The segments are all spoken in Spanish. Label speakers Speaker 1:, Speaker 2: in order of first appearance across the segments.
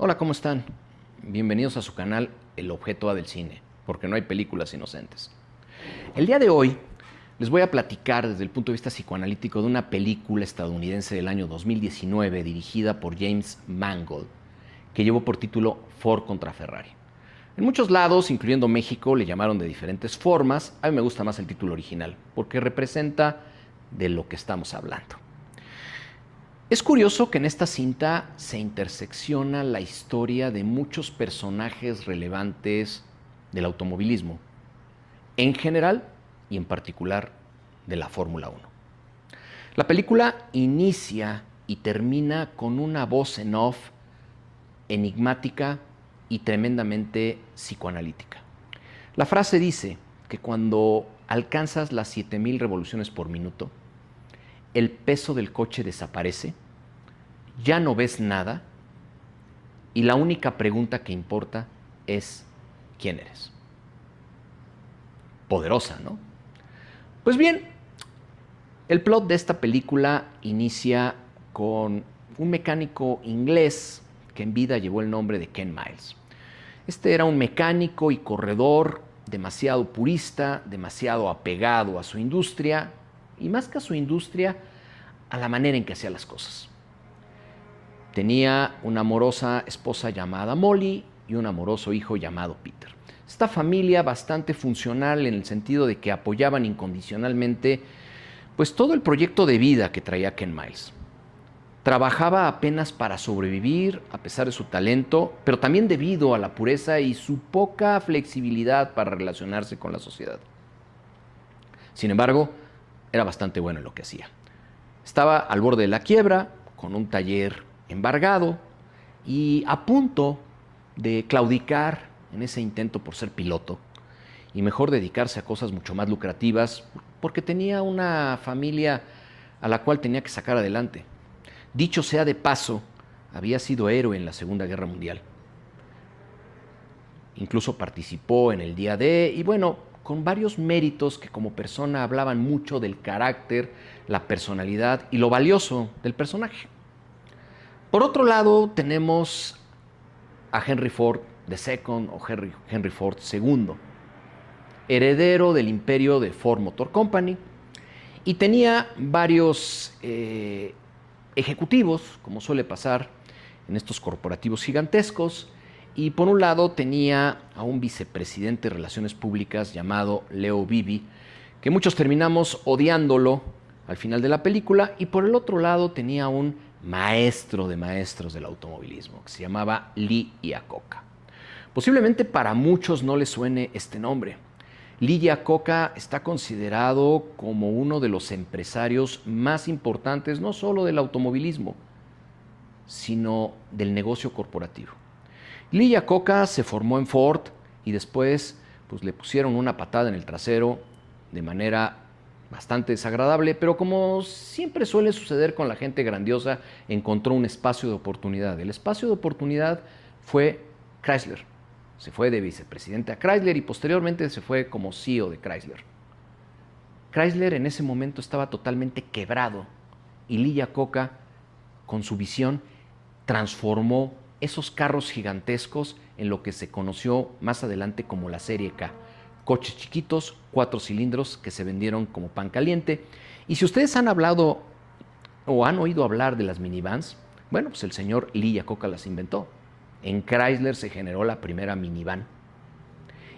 Speaker 1: Hola, ¿cómo están? Bienvenidos a su canal El Objeto A del Cine, porque no hay películas inocentes. El día de hoy les voy a platicar desde el punto de vista psicoanalítico de una película estadounidense del año 2019 dirigida por James Mangold, que llevó por título Ford contra Ferrari. En muchos lados, incluyendo México, le llamaron de diferentes formas. A mí me gusta más el título original, porque representa de lo que estamos hablando. Es curioso que en esta cinta se intersecciona la historia de muchos personajes relevantes del automovilismo, en general y en particular de la Fórmula 1. La película inicia y termina con una voz en off enigmática y tremendamente psicoanalítica. La frase dice que cuando alcanzas las 7000 revoluciones por minuto, el peso del coche desaparece, ya no ves nada y la única pregunta que importa es ¿quién eres? Poderosa, ¿no? Pues bien, el plot de esta película inicia con un mecánico inglés que en vida llevó el nombre de Ken Miles. Este era un mecánico y corredor demasiado purista, demasiado apegado a su industria y más que a su industria, a la manera en que hacía las cosas. Tenía una amorosa esposa llamada Molly y un amoroso hijo llamado Peter. Esta familia bastante funcional en el sentido de que apoyaban incondicionalmente pues todo el proyecto de vida que traía Ken Miles. Trabajaba apenas para sobrevivir a pesar de su talento, pero también debido a la pureza y su poca flexibilidad para relacionarse con la sociedad. Sin embargo, era bastante bueno en lo que hacía. Estaba al borde de la quiebra, con un taller embargado y a punto de claudicar en ese intento por ser piloto y mejor dedicarse a cosas mucho más lucrativas porque tenía una familia a la cual tenía que sacar adelante. Dicho sea de paso, había sido héroe en la Segunda Guerra Mundial. Incluso participó en el Día D y bueno, con varios méritos que como persona hablaban mucho del carácter, la personalidad y lo valioso del personaje. Por otro lado, tenemos a Henry Ford II o Henry Ford II, heredero del imperio de Ford Motor Company, y tenía varios ejecutivos, como suele pasar en estos corporativos gigantescos, y por un lado tenía a un vicepresidente de Relaciones Públicas llamado Leo Beebe, que muchos terminamos odiándolo al final de la película, y por el otro lado tenía un maestro de maestros del automovilismo, que se llamaba Lee Iacocca. Posiblemente para muchos no les suene este nombre. Lee Iacocca está considerado como uno de los empresarios más importantes, no solo del automovilismo, sino del negocio corporativo. Lee Iacocca se formó en Ford y después pues, le pusieron una patada en el trasero de manera bastante desagradable, pero como siempre suele suceder con la gente grandiosa, encontró un espacio de oportunidad. El espacio de oportunidad fue Chrysler. Se fue de vicepresidente a Chrysler y posteriormente se fue como CEO de Chrysler. Chrysler en ese momento estaba totalmente quebrado y Lee Iacocca, con su visión, transformó esos carros gigantescos en lo que se conoció más adelante como la Serie K. Coches chiquitos, 4 cilindros que se vendieron como pan caliente. Y si ustedes han hablado o han oído hablar de las minivans, bueno, pues el señor Lee Iacocca las inventó. En Chrysler se generó la primera minivan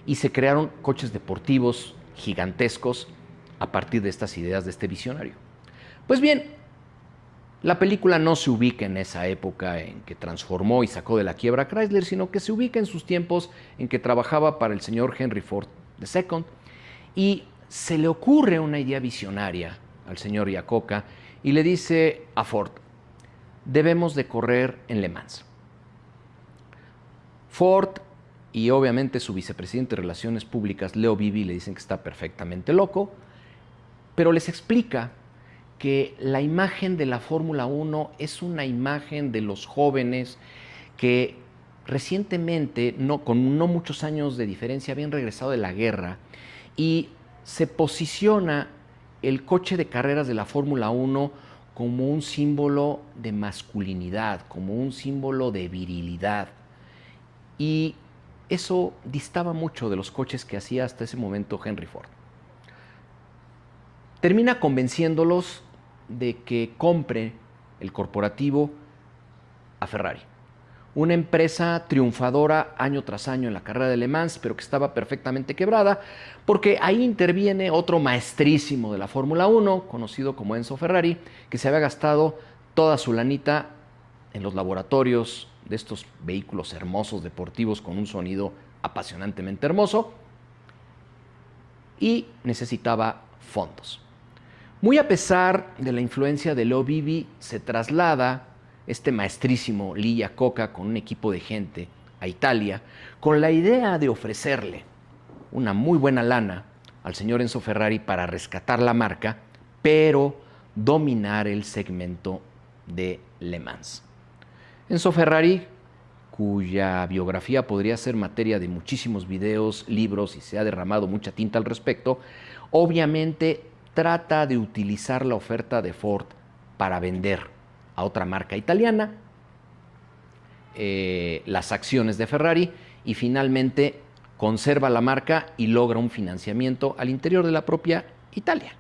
Speaker 1: y se crearon coches deportivos gigantescos a partir de estas ideas de este visionario. Pues bien, la película no se ubica en esa época en que transformó y sacó de la quiebra a Chrysler, sino que se ubica en sus tiempos en que trabajaba para el señor Henry Ford II y se le ocurre una idea visionaria al señor Iacocca y le dice a Ford, debemos de correr en Le Mans. Ford y obviamente su vicepresidente de Relaciones Públicas, Leo Beebe, le dicen que está perfectamente loco, pero les explica que la imagen de la Fórmula 1 es una imagen de los jóvenes que recientemente, con no muchos años de diferencia, habían regresado de la guerra y se posiciona el coche de carreras de la Fórmula 1 como un símbolo de masculinidad, como un símbolo de virilidad. Y eso distaba mucho de los coches que hacía hasta ese momento Henry Ford. Termina convenciéndolos de que compre el corporativo a Ferrari, una empresa triunfadora año tras año en la carrera de Le Mans, pero que estaba perfectamente quebrada, porque ahí interviene otro maestrísimo de la Fórmula 1, conocido como Enzo Ferrari, que se había gastado toda su lanita en los laboratorios de estos vehículos hermosos deportivos con un sonido apasionantemente hermoso, y necesitaba fondos. Muy a pesar de la influencia de Leo Bibi, se traslada este maestrísimo Lee Iacocca con un equipo de gente a Italia con la idea de ofrecerle una muy buena lana al señor Enzo Ferrari para rescatar la marca, pero dominar el segmento de Le Mans. Enzo Ferrari, cuya biografía podría ser materia de muchísimos videos, libros y se ha derramado mucha tinta al respecto, obviamente trata de utilizar la oferta de Ford para vender a otra marca italiana las acciones de Ferrari y finalmente conserva la marca y logra un financiamiento al interior de la propia Italia.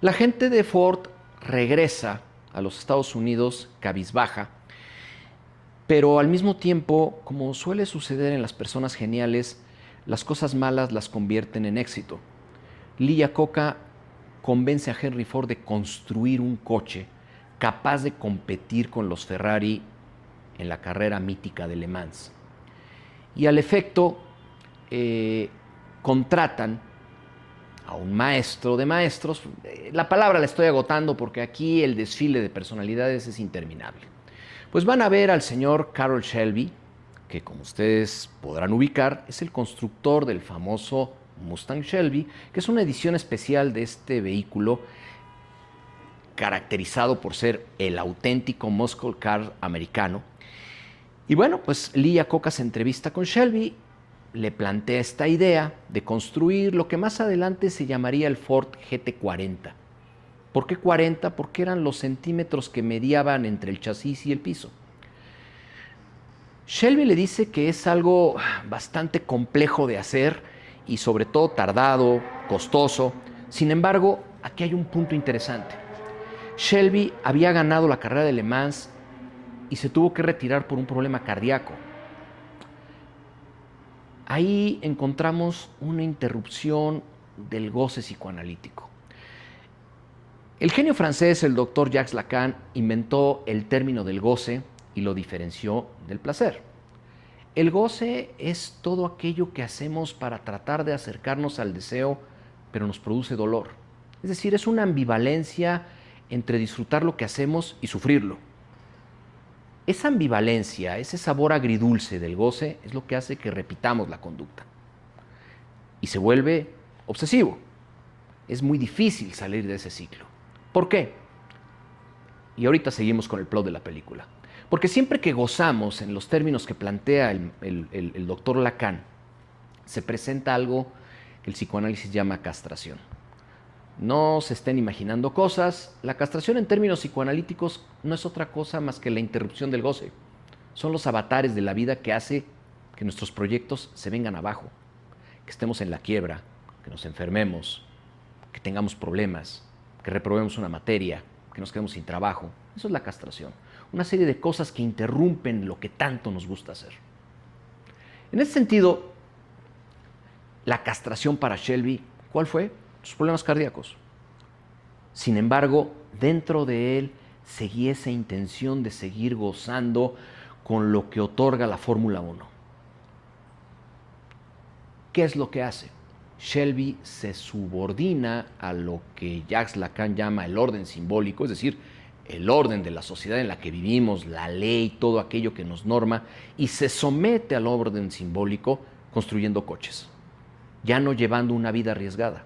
Speaker 1: La gente de Ford regresa a los Estados Unidos cabizbaja, pero al mismo tiempo, como suele suceder en las personas geniales, las cosas malas las convierten en éxito. Lee Iacocca convence a Henry Ford de construir un coche capaz de competir con los Ferrari en la carrera mítica de Le Mans. Y al efecto, contratan a un maestro de maestros. La palabra la estoy agotando porque aquí el desfile de personalidades es interminable. Pues van a ver al señor Carroll Shelby, que como ustedes podrán ubicar, es el constructor del famoso Mustang Shelby, que es una edición especial de este vehículo caracterizado por ser el auténtico muscle car americano. Y bueno, pues Lee Iacocca se entrevista con Shelby, le plantea esta idea de construir lo que más adelante se llamaría el Ford GT40. ¿Por qué 40? Porque eran los centímetros que mediaban entre el chasis y el piso. Shelby le dice que es algo bastante complejo de hacer y sobre todo tardado, costoso. Sin embargo, aquí hay un punto interesante. Shelby había ganado la carrera de Le Mans y se tuvo que retirar por un problema cardíaco. Ahí encontramos una interrupción del goce psicoanalítico. El genio francés, el doctor Jacques Lacan, inventó el término del goce y lo diferenció del placer. El goce es todo aquello que hacemos para tratar de acercarnos al deseo, pero nos produce dolor. Es decir, es una ambivalencia entre disfrutar lo que hacemos y sufrirlo. Esa ambivalencia, ese sabor agridulce del goce es lo que hace que repitamos la conducta. Y se vuelve obsesivo. Es muy difícil salir de ese ciclo. ¿Por qué? Y ahorita seguimos con el plot de la película. Porque siempre que gozamos en los términos que plantea el doctor Lacan, se presenta algo que el psicoanálisis llama castración. No se estén imaginando cosas. La castración en términos psicoanalíticos no es otra cosa más que la interrupción del goce. Son los avatares de la vida que hace que nuestros proyectos se vengan abajo, que estemos en la quiebra, que nos enfermemos, que tengamos problemas, que reprobemos una materia, que nos quedemos sin trabajo. Eso es la castración. Una serie de cosas que interrumpen lo que tanto nos gusta hacer. En ese sentido, la castración para Shelby, ¿cuál fue? Sus problemas cardíacos. Sin embargo, dentro de él seguía esa intención de seguir gozando con lo que otorga la Fórmula 1. ¿Qué es lo que hace? Shelby se subordina a lo que Jacques Lacan llama el orden simbólico, es decir, el orden de la sociedad en la que vivimos, la ley, todo aquello que nos norma, y se somete al orden simbólico construyendo coches, ya no llevando una vida arriesgada.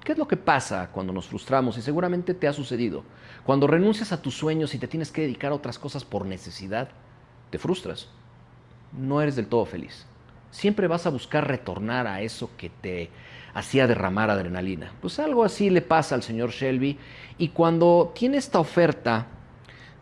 Speaker 1: ¿Qué es lo que pasa cuando nos frustramos? Y seguramente te ha sucedido. Cuando renuncias a tus sueños y te tienes que dedicar a otras cosas por necesidad, te frustras. No eres del todo feliz. siempre vas a buscar retornar a eso que te hacía derramar adrenalina. Pues algo así le pasa al señor Shelby, y cuando tiene esta oferta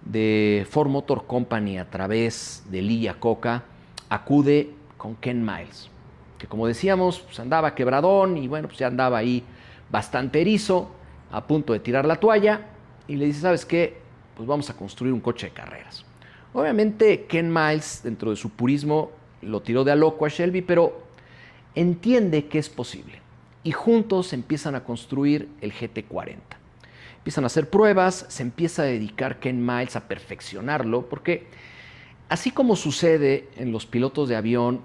Speaker 1: de Ford Motor Company a través de Lee Iacocca, acude con Ken Miles, que como decíamos, pues andaba quebradón y bueno, pues ya andaba ahí bastante erizo, a punto de tirar la toalla, y le dice, ¿sabes qué? Pues vamos a construir un coche de carreras. Obviamente Ken Miles, dentro de su purismo, lo tiró de a loco a Shelby, pero entiende que es posible. Y juntos empiezan a construir el GT40. Empiezan a hacer pruebas, se empieza a dedicar Ken Miles a perfeccionarlo, porque así como sucede en los pilotos de avión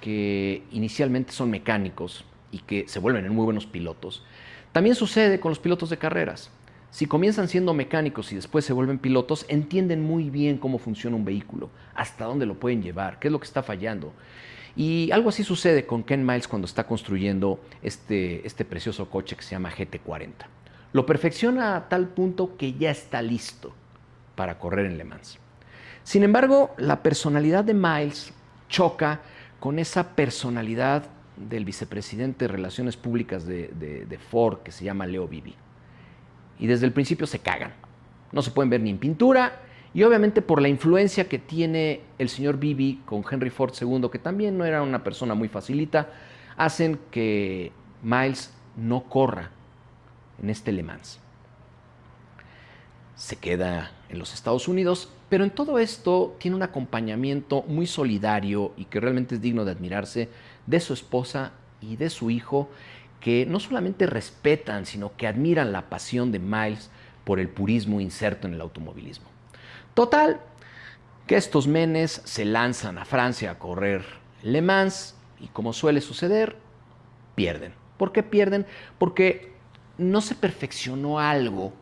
Speaker 1: que inicialmente son mecánicos y que se vuelven en muy buenos pilotos, también sucede con los pilotos de carreras. Si comienzan siendo mecánicos y después se vuelven pilotos, entienden muy bien cómo funciona un vehículo, hasta dónde lo pueden llevar, qué es lo que está fallando. Y algo así sucede con Ken Miles cuando está construyendo este precioso coche que se llama GT40. Lo perfecciona a tal punto que ya está listo para correr en Le Mans. Sin embargo, la personalidad de Miles choca con esa personalidad del vicepresidente de Relaciones Públicas de Ford, que se llama Leo Beebe. Y desde el principio se cagan. No se pueden ver ni en pintura, y obviamente por la influencia que tiene el señor Beebe con Henry Ford II, que también no era una persona muy facilita, hacen que Miles no corra en este Le Mans. Se queda en los Estados Unidos, pero en todo esto tiene un acompañamiento muy solidario y que realmente es digno de admirarse de su esposa y de su hijo, que no solamente respetan, sino que admiran la pasión de Miles por el purismo inserto en el automovilismo. Total, que estos menes se lanzan a Francia a correr Le Mans y, como suele suceder, pierden. ¿Por qué pierden? Porque no se perfeccionó algo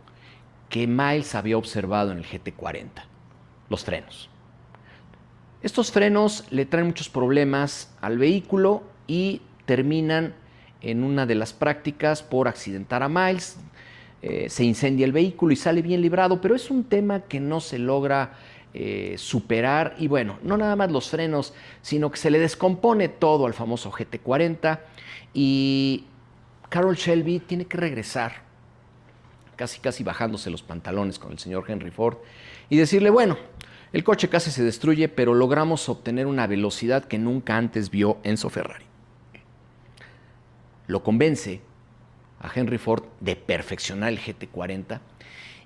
Speaker 1: que Miles había observado en el GT40, los frenos. Estos frenos le traen muchos problemas al vehículo y terminan en una de las prácticas por accidentar a Miles. Se incendia el vehículo y sale bien librado, pero es un tema que no se logra superar. Y bueno, no nada más los frenos, sino que se le descompone todo al famoso GT40 y Carroll Shelby tiene que regresar, casi bajándose los pantalones con el señor Henry Ford, y decirle, bueno, el coche casi se destruye, pero logramos obtener una velocidad que nunca antes vio Enzo Ferrari. Lo convence a Henry Ford de perfeccionar el GT40,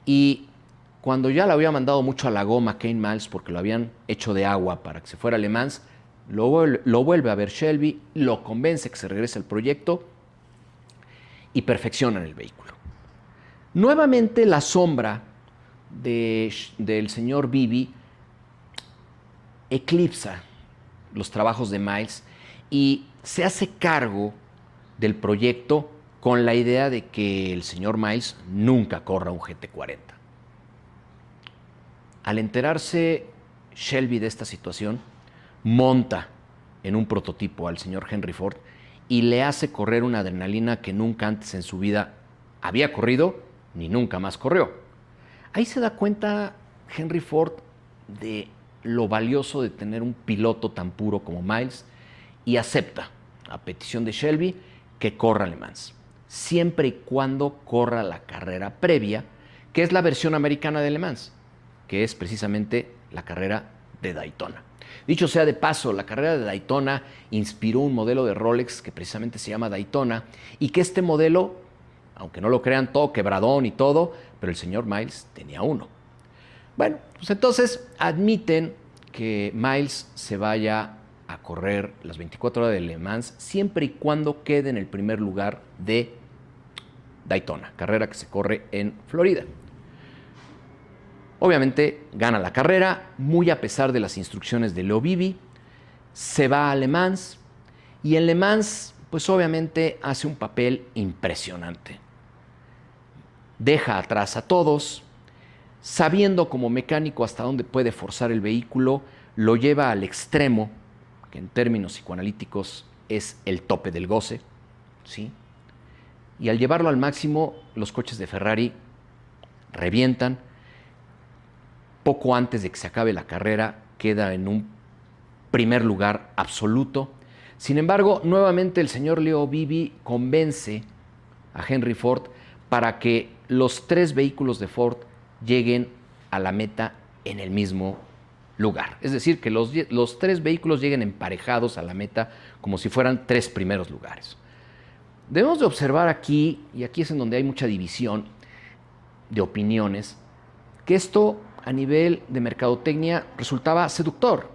Speaker 1: y cuando ya lo había mandado mucho a la goma Ken Miles porque lo habían hecho de agua para que se fuera a Le Mans, lo vuelve a ver Shelby, lo convence que se regrese al proyecto y perfeccionan el vehículo. Nuevamente la sombra del señor Beebe eclipsa los trabajos de Miles y se hace cargo del proyecto con la idea de que el señor Miles nunca corra un GT40. Al enterarse Shelby de esta situación, monta en un prototipo al señor Henry Ford y le hace correr una adrenalina que nunca antes en su vida había corrido ni nunca más corrió. Ahí se da cuenta Henry Ford de lo valioso de tener un piloto tan puro como Miles y acepta, a petición de Shelby, que corra Le Mans, siempre y cuando corra la carrera previa, que es la versión americana de Le Mans, que es precisamente la carrera de Daytona. Dicho sea de paso, la carrera de Daytona inspiró un modelo de Rolex que precisamente se llama Daytona, y que este modelo, aunque no lo crean, todo quebradón y todo, pero el señor Miles tenía uno. Bueno, pues entonces admiten que Miles se vaya a correr las 24 horas de Le Mans siempre y cuando quede en el primer lugar de Daytona, carrera que se corre en Florida. Obviamente gana la carrera, muy a pesar de las instrucciones de Leo Beebe, se va a Le Mans y en Le Mans pues obviamente hace un papel impresionante. Deja atrás a todos, sabiendo como mecánico hasta dónde puede forzar el vehículo, lo lleva al extremo, que en términos psicoanalíticos es el tope del goce, ¿sí? Y al llevarlo al máximo, los coches de Ferrari revientan. Poco antes de que se acabe la carrera, queda en un primer lugar absoluto. Sin embargo, nuevamente el señor Leo Beebe convence a Henry Ford para que los 3 vehículos de Ford lleguen a la meta en el mismo lugar. Es decir, que los 3 vehículos lleguen emparejados a la meta como si fueran 3 primeros lugares. Debemos de observar aquí, y aquí es en donde hay mucha división de opiniones, que esto a nivel de mercadotecnia resultaba seductor.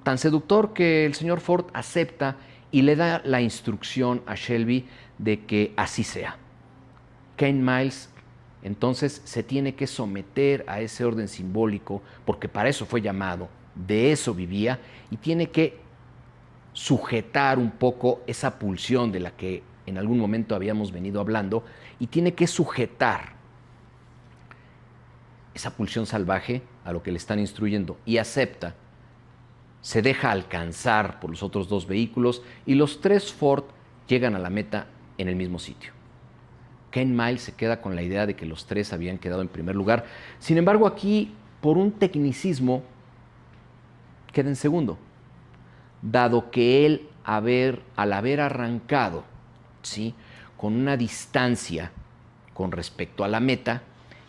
Speaker 1: Tan seductor que el señor Ford acepta y le da la instrucción a Shelby de que así sea. Ken Miles entonces se tiene que someter a ese orden simbólico, porque para eso fue llamado, de eso vivía, y tiene que sujetar un poco esa pulsión de la que en algún momento habíamos venido hablando, y tiene que sujetar esa pulsión salvaje a lo que le están instruyendo, y acepta. Se deja alcanzar por los otros 2 vehículos y los 3 Ford llegan a la meta en el mismo sitio. Ken Miles se queda con la idea de que los 3 habían quedado en primer lugar. Sin embargo, aquí, por un tecnicismo, queda en segundo, dado que él, al haber arrancado, ¿sí?, con una distancia con respecto a la meta,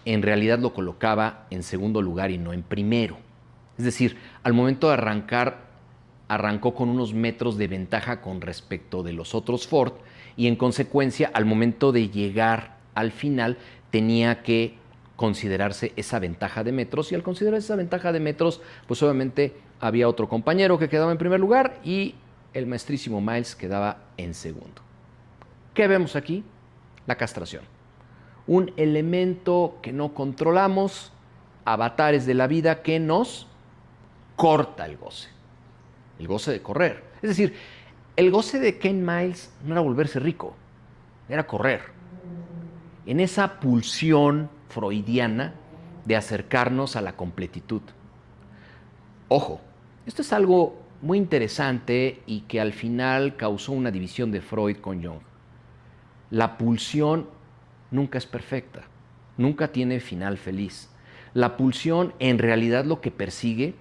Speaker 1: en realidad lo colocaba en segundo lugar y no en primero. Es decir, al momento de arrancar, arrancó con unos metros de ventaja con respecto de los otros Ford, y en consecuencia, al momento de llegar al final, tenía que considerarse esa ventaja de metros, y al considerar esa ventaja de metros, pues obviamente había otro compañero que quedaba en primer lugar y el maestrísimo Miles quedaba en segundo. ¿Qué vemos aquí? La castración. Un elemento que no controlamos, avatares de la vida que nos corta el goce de correr. Es decir, el goce de Ken Miles no era volverse rico, era correr. En esa pulsión freudiana de acercarnos a la completitud. Ojo, esto es algo muy interesante y que al final causó una división de Freud con Jung. La pulsión nunca es perfecta, nunca tiene final feliz. La pulsión en realidad lo que persigue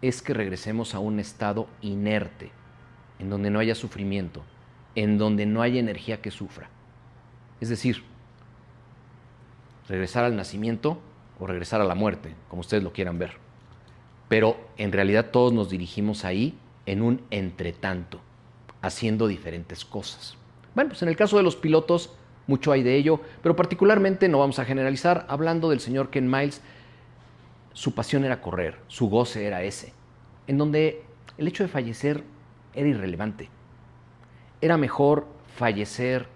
Speaker 1: es que regresemos a un estado inerte, en donde no haya sufrimiento, en donde no haya energía que sufra. Es decir, regresar al nacimiento o regresar a la muerte, como ustedes lo quieran ver. Pero en realidad todos nos dirigimos ahí en un entretanto, haciendo diferentes cosas. Bueno, pues en el caso de los pilotos, mucho hay de ello, pero particularmente, no vamos a generalizar, hablando del señor Ken Miles, su pasión era correr, su goce era ese, en donde el hecho de fallecer era irrelevante. Era mejor fallecer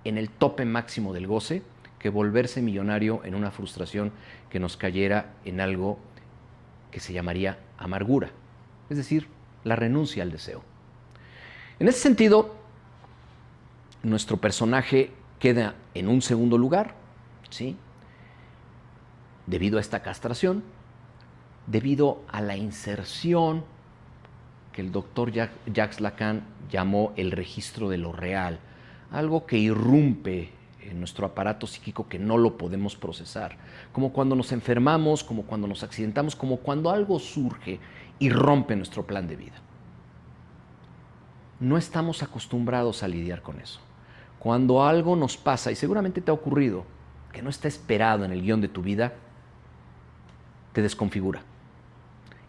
Speaker 1: en el tope máximo del goce que volverse millonario en una frustración que nos cayera en algo que se llamaría amargura, es decir, la renuncia al deseo. En ese sentido, nuestro personaje queda en un segundo lugar, ¿sí?, debido a esta castración, debido a la inserción que el doctor Jacques Lacan llamó el registro de lo real, algo que irrumpe en nuestro aparato psíquico que no lo podemos procesar, como cuando nos enfermamos, como cuando nos accidentamos, como cuando algo surge y rompe nuestro plan de vida. No estamos acostumbrados a lidiar con eso. Cuando algo nos pasa, y seguramente te ha ocurrido, que no está esperado en el guión de tu vida, te desconfigura.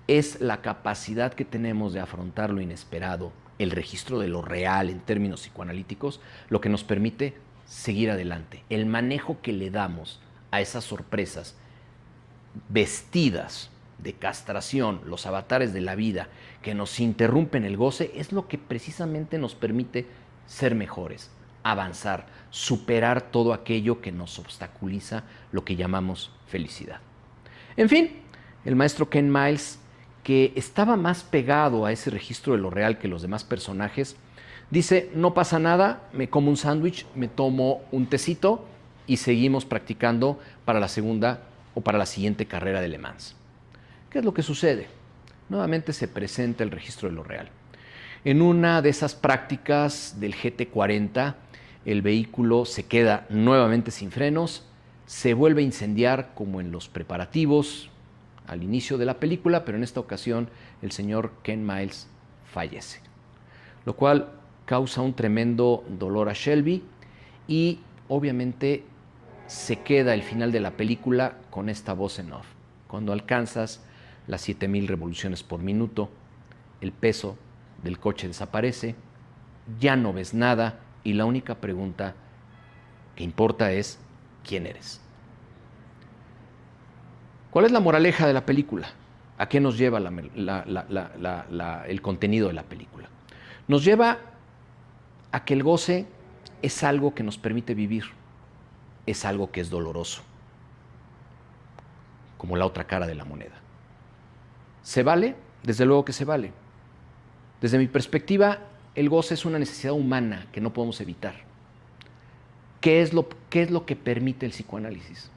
Speaker 1: Es la capacidad que tenemos de afrontar lo inesperado, el registro de lo real en términos psicoanalíticos, lo que nos permite seguir adelante. El manejo que le damos a esas sorpresas vestidas de castración, los avatares de la vida que nos interrumpen el goce, es lo que precisamente nos permite ser mejores, avanzar, superar todo aquello que nos obstaculiza lo que llamamos felicidad. En fin, el maestro Ken Miles, que estaba más pegado a ese registro de lo real que los demás personajes, dice, no pasa nada, me como un sándwich, me tomo un tecito y seguimos practicando para la segunda o para la siguiente carrera de Le Mans. ¿Qué es lo que sucede? Nuevamente se presenta el registro de lo real. En una de esas prácticas del GT40, el vehículo se queda nuevamente sin frenos, se vuelve a incendiar como en los preparativos al inicio de la película, pero en esta ocasión el señor Ken Miles fallece. lo cual causa un tremendo dolor a Shelby y obviamente se queda el final de la película con esta voz en off. Cuando alcanzas las 7000 revoluciones por minuto, el peso del coche desaparece, ya no ves nada y la única pregunta que importa es ¿quién eres? ¿Cuál es la moraleja de la película? ¿A qué nos lleva el contenido de la película? Nos lleva a que el goce es algo que nos permite vivir, es algo que es doloroso, como la otra cara de la moneda. ¿Se vale? Desde luego que se vale. Desde mi perspectiva, el goce es una necesidad humana que no podemos evitar. ¿Qué es lo que permite el psicoanálisis?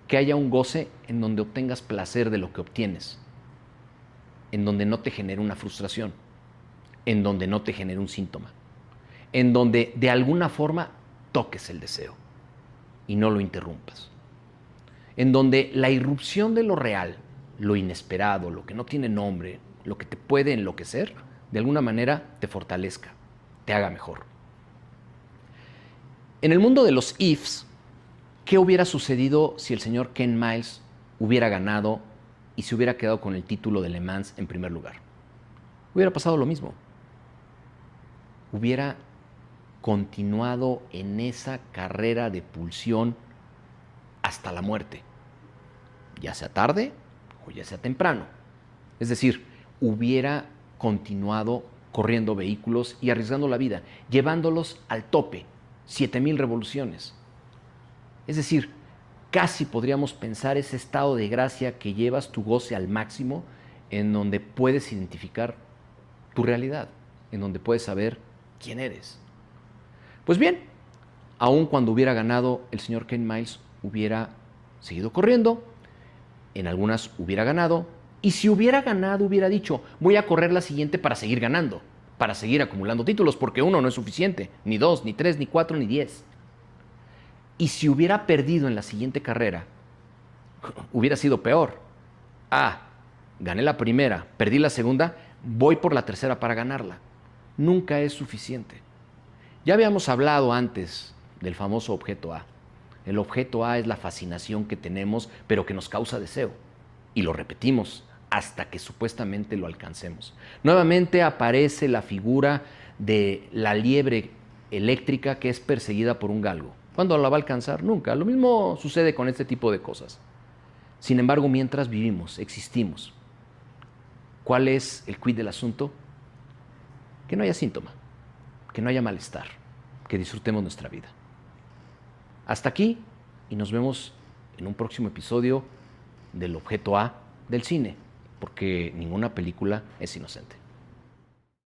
Speaker 1: Que haya un goce en donde obtengas placer de lo que obtienes, en donde no te genere una frustración, en donde no te genere un síntoma, en donde de alguna forma toques el deseo y no lo interrumpas, en donde la irrupción de lo real, lo inesperado, lo que no tiene nombre, lo que te puede enloquecer, de alguna manera te fortalezca, te haga mejor. En el mundo de los ifs, ¿qué hubiera sucedido si el señor Ken Miles hubiera ganado y se hubiera quedado con el título de Le Mans en primer lugar? Hubiera pasado lo mismo. Hubiera continuado en esa carrera de pulsión hasta la muerte, ya sea tarde o ya sea temprano. Es decir, hubiera continuado corriendo vehículos y arriesgando la vida, llevándolos al tope, 7000 revoluciones. Es decir, casi podríamos pensar ese estado de gracia que llevas tu goce al máximo, en donde puedes identificar tu realidad, en donde puedes saber quién eres. Pues bien, aun cuando hubiera ganado, el señor Ken Miles hubiera seguido corriendo, en algunas hubiera ganado, y si hubiera ganado hubiera dicho, voy a correr la siguiente para seguir ganando, para seguir acumulando títulos, porque uno no es suficiente, ni 2, ni 3, ni 4, ni 10. Y si hubiera perdido en la siguiente carrera, hubiera sido peor. Gané la primera, perdí la segunda, voy por la tercera para ganarla. Nunca es suficiente. Ya habíamos hablado antes del famoso objeto A. El objeto A es la fascinación que tenemos, pero que nos causa deseo. Y lo repetimos hasta que supuestamente lo alcancemos. Nuevamente aparece la figura de la liebre eléctrica que es perseguida por un galgo. ¿Cuándo la va a alcanzar? Nunca. Lo mismo sucede con este tipo de cosas. Sin embargo, mientras vivimos, existimos. ¿Cuál es el quid del asunto? Que no haya síntoma, que no haya malestar, que disfrutemos nuestra vida. Hasta aquí y nos vemos en un próximo episodio del objeto A del cine, porque ninguna película es inocente.